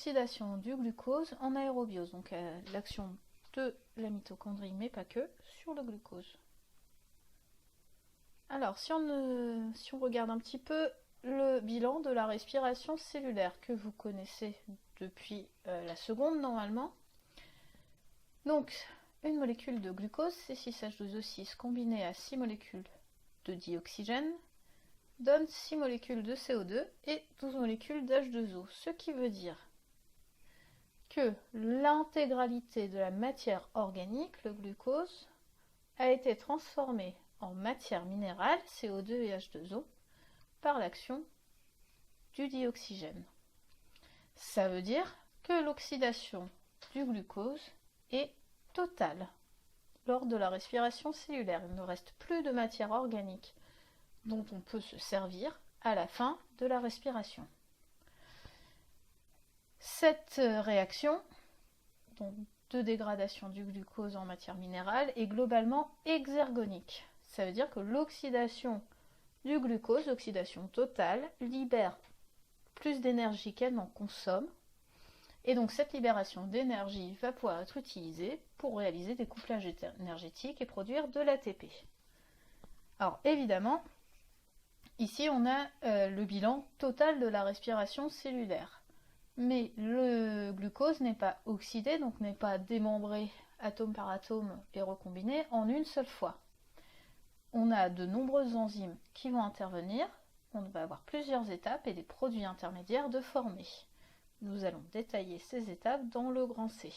L'oxydation du glucose en aérobiose, donc l'action de la mitochondrie, mais pas que, sur le glucose. Alors, si on regarde un petit peu le bilan de la respiration cellulaire que vous connaissez depuis la seconde normalement. Donc, une molécule de glucose, C6H12O6, combinée à 6 molécules de dioxygène, donne 6 molécules de CO2 et 12 molécules d'H2O, ce qui veut dire que l'intégralité de la matière organique, le glucose, a été transformée en matière minérale, CO2 et H2O, par l'action du dioxygène. Ça veut dire que l'oxydation du glucose est totale lors de la respiration cellulaire. Il ne reste plus de matière organique dont on peut se servir à la fin de la respiration. Cette réaction de dégradation du glucose en matière minérale est globalement exergonique. Ça veut dire que l'oxydation du glucose, l'oxydation totale, libère plus d'énergie qu'elle n'en consomme. Et donc cette libération d'énergie va pouvoir être utilisée pour réaliser des couplages énergétiques et produire de l'ATP. Alors évidemment, ici on a le bilan total de la respiration cellulaire. Mais le glucose n'est pas oxydé, donc n'est pas démembré atome par atome et recombiné en une seule fois. On a de nombreuses enzymes qui vont intervenir, on va avoir plusieurs étapes et des produits intermédiaires de former. Nous allons détailler ces étapes dans le grand C.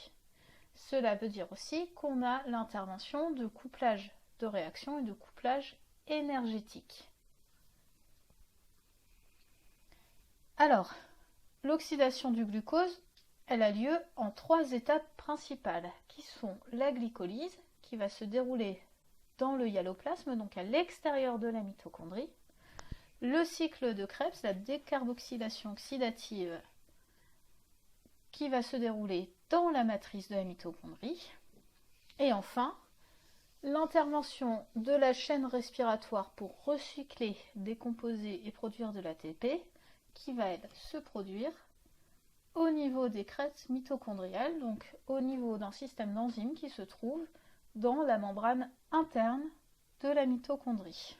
Cela veut dire aussi qu'on a l'intervention de couplage de réaction et de couplage énergétique. Alors, l'oxydation du glucose, elle a lieu en 3 étapes principales, qui sont la glycolyse, qui va se dérouler dans le hyaloplasme, donc à l'extérieur de la mitochondrie, le cycle de Krebs, la décarboxylation oxydative, qui va se dérouler dans la matrice de la mitochondrie, et enfin, l'intervention de la chaîne respiratoire pour recycler, décomposer et produire de l'ATP, qui va se produire au niveau des crêtes mitochondriales, donc au niveau d'un système d'enzymes qui se trouve dans la membrane interne de la mitochondrie.